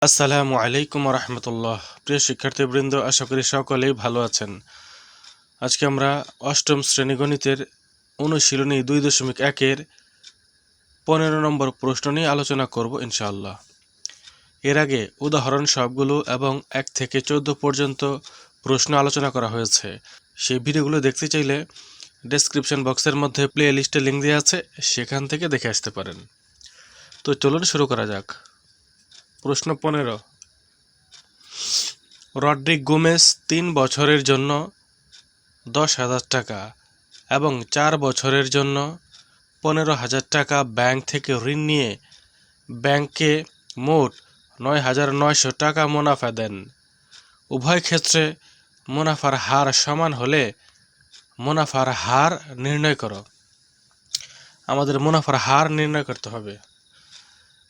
আসসালামু আলাইকুম রহমতুল্লাহ। প্রিয় শিক্ষার্থীবৃন্দ, আশা করি সকলেই ভালো আছেন। আজকে আমরা অষ্টম শ্রেণী গণিতের অনুশীলনী 2.1-এর 15 নম্বর প্রশ্ন নিয়ে আলোচনা করব ইনশাআল্লাহ। এর আগে উদাহরণ সবগুলো এবং 1 থেকে 14 পর্যন্ত প্রশ্ন আলোচনা করা হয়েছে। সেই ভিডিওগুলো দেখতে চাইলে ডেসক্রিপশন বক্সের মধ্যে প্লে লিস্টের লিঙ্ক দেওয়া আছে, সেখান থেকে দেখে আসতে পারেন। তো চলুন শুরু করা যাক। প্রশ্ন 15। রড্রিগ গোমেজ 3 বছরের জন্য 10,000 টাকা এবং 4 বছরের জন্য 15,000 টাকা ব্যাংক থেকে ঋণ নিয়ে ব্যাংকে মোট 9,900 টাকা মুনাফা দেন। উভয় ক্ষেত্রে মুনাফার হার সমান হলে মুনাফার হার নির্ণয় করো। আমাদের মুনাফার হার নির্ণয় করতে হবে।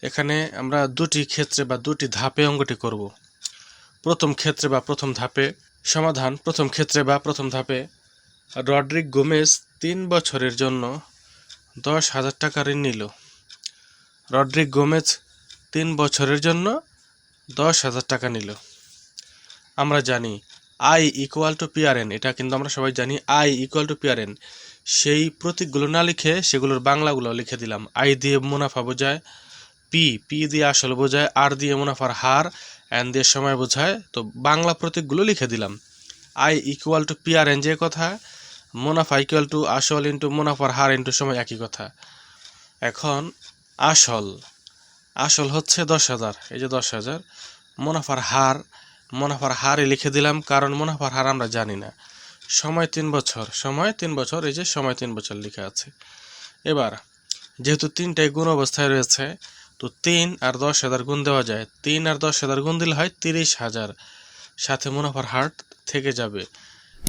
এখানে আমরা দুটি ক্ষেত্রে বা দুটি ধাপে অঙ্কটি করব। প্রথম ক্ষেত্রে বা প্রথম ধাপে সমাধান। প্রথম ক্ষেত্রে বা প্রথম ধাপে রড্রিগ গোমেজ 3 বছরের জন্য 10,000 টাকা ঋণ নিল। রড্রিগ গোমেজ 3 বছরের জন্য 10,000 টাকা নিল। আমরা জানি আই ইকুয়াল টু পিআরএন, এটা কিন্তু আমরা সবাই জানি আই ইকুয়াল টু পিআরএন। সেই প্রতীকগুলো না লিখে সেগুলোর বাংলাগুলো লিখে দিলাম। আই দিয়ে মুনাফা বোঝায়, পি দিয়ে আসল বোঝায়, আর দিয়ে মুনাফার হার, এন দিয়ে সময় বোঝায়। তো বাংলা প্রতীকগুলো লিখে দিলাম। আই ইকুয়াল টু পিআরএন যে কথা, মুনাফা ইকুয়াল টু আসল ইন্টু মুনাফার হার ইন্টু সময় একই কথা। এখন আসল হচ্ছে 10,000, এই যে 10,000। মুনাফার হারই লিখে দিলাম, কারণ মুনাফার হার আমরা জানি না। সময় 3 বছর, এই যে সময় 3 বছর লেখা আছে। এবার যেহেতু 3টাই গুণ অবস্থায় রয়েছে, তো 3 আর 10,000 গুণ দেওয়া যায়। 3 আর 10,000 গুণ দিলে হয় 30,000, সাথে মুনাফার হার থেকে যাবে।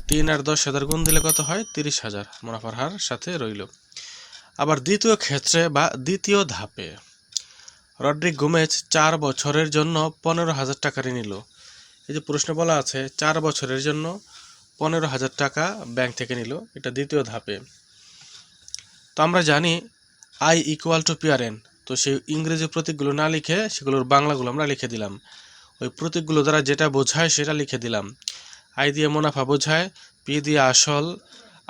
3 আর 10,000 গুণ দিলে কত হয়? 30,000, মুনাফার হার সাথে রইল। আবার দ্বিতীয় ক্ষেত্রে বা দ্বিতীয় ধাপে রড্রিগ গোমেজ 4 বছরের জন্য 15,000 টাকা ঋণ নিল। এই যে প্রশ্ন বলা আছে 4 বছরের জন্য 15,000 টাকা ব্যাংক থেকে নিল, এটা দ্বিতীয় ধাপে। তো আমরা জানি আই ইকুয়াল টু পিআরএন, তো সেই ইংরেজি প্রতীকগুলো না লিখে সেগুলোর বাংলাগুলো আমরা লিখে দিলাম। ওই প্রতীকগুলো দ্বারা যেটা বোঝায় সেটা লিখে দিলাম। আই দিয়ে মুনাফা বোঝায়, পি দিয়ে আসল,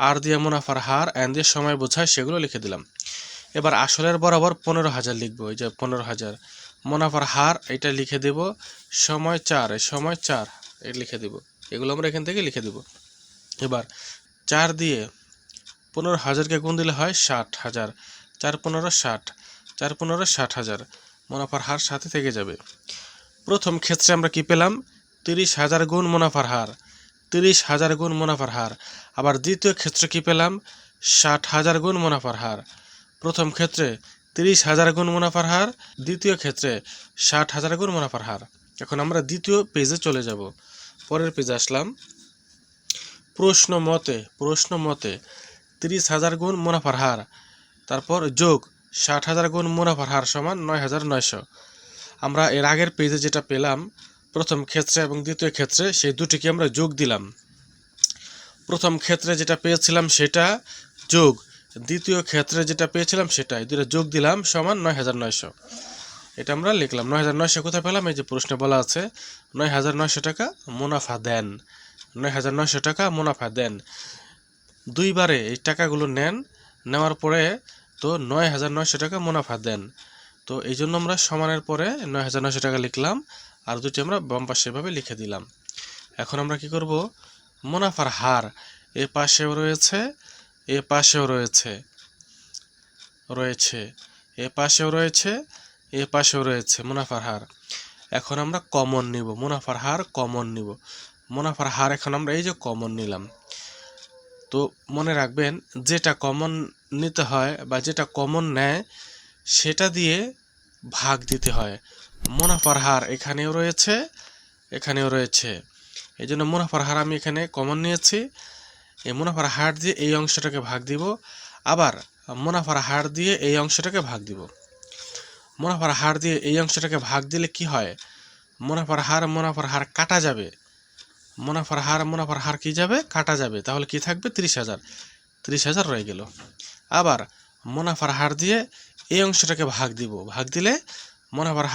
আর দিয়ে মুনাফার হার, এন দিয়ে সময় বোঝায়, সেগুলো লিখে দিলাম। এবার আসলের বরাবর 15,000 লিখবো, এই যে 15,000। মুনাফার হার এটা লিখে দেব, সময় 4 এটা লিখে দেব। এগুলো আমরা এখান থেকে লিখে দেব। এবার 4 দিয়ে 15,000কে গুণ দিলে হয় 60,000। 4 15 60, 4 15 60,000, মুনাফার হার সাথে থেকে যাবে। প্রথম ক্ষেত্রে আমরা কি পেলাম? 30,000 গুণ মুনাফার হার, 30,000 গুণ মুনাফার হার। আবার দ্বিতীয় ক্ষেত্রে কি পেলাম? 60,000 গুণ মুনাফার হার। প্রথম ক্ষেত্রে 30,000 গুণ মুনাফার হার, দ্বিতীয় ক্ষেত্রে 60,000 গুণ মুনাফার হার। এখন আমরা দ্বিতীয় পেজে চলে যাব। পরের পেজে আসলাম। প্রশ্ন মতে 30,000 গুণ মুনাফার হার, তারপর যোগ 60,000 গুণ মুনাফার হার সমান 9,900। আমরা এর আগের পেজে যেটা পেলাম প্রথম ক্ষেত্রে এবং দ্বিতীয় ক্ষেত্রে, সেই দুটিকে আমরা যোগ দিলাম। প্রথম ক্ষেত্রে যেটা পেয়েছিলাম সেটা যোগ দ্বিতীয় ক্ষেত্রে যেটা পেয়েছিলাম সেটাই, দুটো যোগ দিলাম সমান 9,900। এটা আমরা লিখলাম। 9,900 কোথায় পেলাম? এই যে প্রশ্নে বলা আছে 9,900 টাকা মুনাফা দেন। 9,900 টাকা মুনাফা দেন। দুইবারে এই টাকাগুলো নেওয়ার পরে তো 9,900 টাকা মুনাফা দেন। তো এই জন্য আমরা সমানের পরে 9,900 টাকা লিখলাম, আর দুটি আমরা বাম পাশে এভাবে লিখে দিলাম। এখন আমরা কি করব? মুনাফার হার এ পাশেও রয়েছে, এ পাশেও রয়েছে, এ পাশেও রয়েছে, এ পাশেও রয়েছে মুনাফার হার। এখন আমরা কমন নিব, মুনাফার হার কমন নিব। মুনাফার হার এখন আমরা এই যে কমন নিলাম। তো মনে রাখবেন, যেটা কমন নিতে হয় বা যেটা কমন নেয় সেটা দিয়ে ভাগ দিতে হয়। মুনাফার হার এখানেও রয়েছে, এখানেও রয়েছে, এই জন্য মুনাফার হার আমি এখানে কমন নিয়েছি। এই মুনাফার হার দিয়ে এই অংশটাকে ভাগ দিব, আবার মুনাফার হার দিয়ে এই অংশটাকে ভাগ দিব। মুনাফার হার দিয়ে এই অংশটাকে ভাগ দিলে কি হয়? মুনাফার হার কাটা যাবে। মুনাফার হার কি যাবে? কাটা যাবে। তাহলে কি থাকবে? 30,000 রয়ে গেল। আবার মুনাফার হার দিয়ে এই অংশটাকে ভাগ দিব, ভাগ দিলে মুনাফার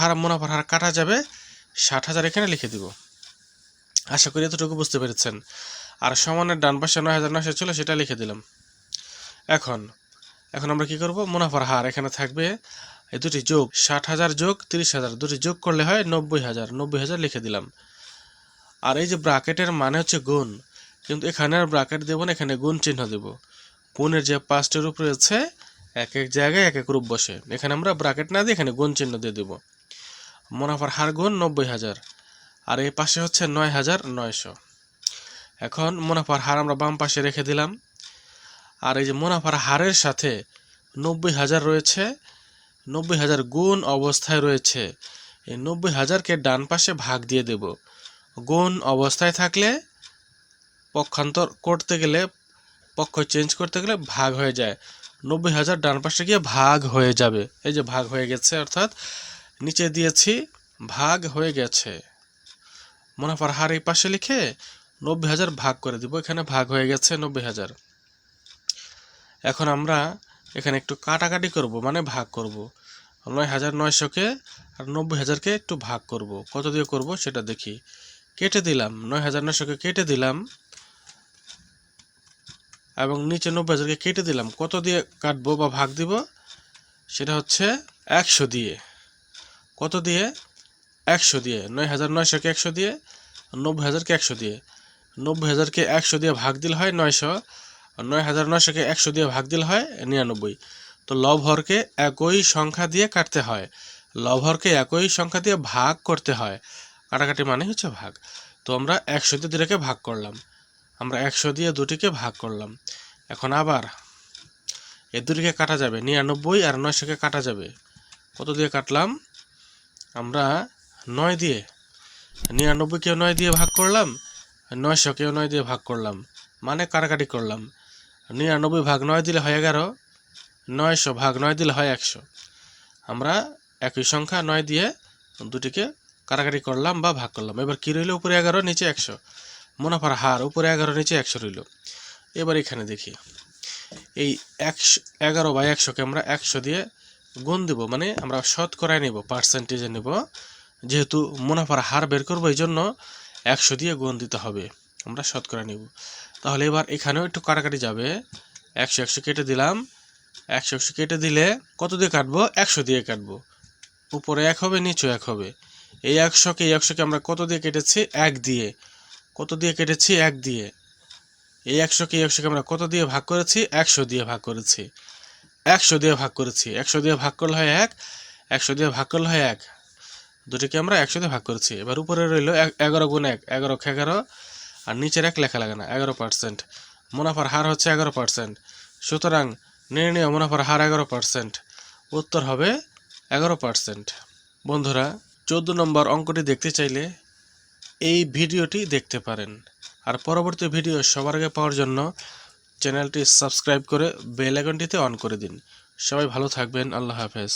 হার কাটা যাবে, 60,000 এখানে লিখে দিব। আশা করি এতটুকু বুঝতে পেরেছেন। আর সমানের ডান পাশে 9,900 ছিল, সেটা লিখে দিলাম। এখন আমরা কি করব, মুনাফার হার এখানে থাকবে এই দুটি যোগ 60,000 যোগ 30,000, দুটি যোগ করলে হয় 90,000, 90,000 লিখে দিলাম। আর এই যে ব্র্যাকেটের মানে হচ্ছে গুণ, কিন্তু এখানে আর ব্র্যাকেট দেব না, এখানে গুণ চিহ্ন দেব। গুণের যে 5টি রূপ রয়েছে এক এক জায়গায় এক এক রূপ বসে, এখানে আমরা ব্র্যাকেট না দিয়ে এখানে গুণ চিহ্ন দিয়ে দেব। মুনাফার হার গুণ 90,000, আর এই পাশে হচ্ছে 9,900। এখন মুনাফার হার আমরা বাম পাশে রেখে দিলাম। আর এই যে মুনাফার হারের সাথে 90,000 রয়েছে, 90,000 গুণ অবস্থায় রয়েছে, এই 90,000কে ডান পাশে ভাগ দিয়ে দেব। গুণ অবস্থায় থাকলে পক্ষান্তর করতে গেলে, পক্ষ চেঞ্জ করতে গেলে ভাগ হয়ে যায়। 90,000 ডান পাশে গিয়ে ভাগ হয়ে যাবে। এই যে ভাগ হয়ে গেছে, অর্থাৎ নিচে দিয়েছি ভাগ হয়ে গেছে। মুনাফার হার এই পাশে লিখে 90,000 ভাগ করে দিব, এখানে ভাগ হয়ে গেছে 90,000। এখন আমরা এখানে একটু কাটাকাটি করব, মানে ভাগ করব। 9,900কে আর 90,000কে একটু ভাগ করব। কত দিয়ে করব সেটা দেখি। কেটে দিলাম, 9,900কে কেটে দিলাম এবং নিচে 90,000কে কেটে দিলাম। কত দিয়ে কাটবো বা ভাগ দিব, সেটা হচ্ছে 100 দিয়ে। কত দিয়ে? 100 দিয়ে। 9,900কে 100 দিয়ে, 90,000কে 100 দিয়ে। 90,000কে 100 দিয়ে ভাগ দিলে হয় 900, 9,900কে 100 দিয়ে ভাগ দিলে হয় 99। তো লব হরকে একই সংখ্যা দিয়ে কাটতে হয়, লব হরকে একই সংখ্যা দিয়ে ভাগ করতে হয়। কাটাকাটি মানে হচ্ছে ভাগ। তো আমরা 100 দিয়ে দুটোকে ভাগ করলাম, আমরা 100 দিয়ে দুটিকে ভাগ করলাম। এখন আবার এই দুটিকে কাটা যাবে, 99 আর 900কে কাটা যাবে। কত দিয়ে কাটলাম? আমরা 9 দিয়ে। 99কেও 9 দিয়ে ভাগ করলাম, 900কেও 9 দিয়ে ভাগ করলাম, মানে কাটাকাটি করলাম। 99 ভাগ 9 দিলে হয় 11, 900 ভাগ 9 দিলে হয় 100। আমরা একই সংখ্যা 9 দিয়ে দুটিকে কাটাকাটি করলাম বা ভাগ করলাম। এবার কি রইল? উপরে 11 নিচে 100। মুনাফার হার উপরে 11 নিচে 100 রইল। এবার এখানে দেখি, এই 11 বা 100কে আমরা 100 দিয়ে গুণ দেব, মানে আমরা শতকরায় নেব, পার্সেন্টেজে নেব। যেহেতু মুনাফার হার বের করবো, এই জন্য 100 দিয়ে গুণ দিতে হবে, আমরা শতকরা নেব। তাহলে এবার এখানেও একটু কাটাকাটি যাবে। 100 কেটে দিলাম, 100 কেটে দিলে কত দিয়ে কাটবো? 100 দিয়ে কাটবো। উপরে 1 হবে, নিচে 1 হবে। এই 100কে আমরা কত দিয়ে কেটেছি? 1 দিয়ে। কত দিয়ে কেটেছি? 1 দিয়ে। এই 100কে আমরা কত দিয়ে ভাগ করেছি? 100 দিয়ে ভাগ করেছি। 100 দিয়ে ভাগ করেছি, 100 দিয়ে ভাগ করলে হয় 1, 100 দিয়ে ভাগ করলে হয় 1। দুটিকে আমরা 100 দিয়ে ভাগ করেছি। এবার উপরে রইল 11 গুণ 1, 11 আর নিচের 1 লেখা লাগে না, 11%। মুনাফার হার হচ্ছে 11%। সুতরাং নির্ণয় মুনাফার হার 11%। উত্তর হবে 11%। বন্ধুরা, 14 নম্বর অঙ্কটি দেখতে চাইলে এই ভিডিওটি দেখতে পারেন। আর পরবর্তী ভিডিও সবার আগে পাওয়ার জন্য চ্যানেলটি সাবস্ক্রাইব করে বেল আইকনটিতে অন করে দিন। সবাই ভালো থাকবেন। আল্লাহ হাফেজ।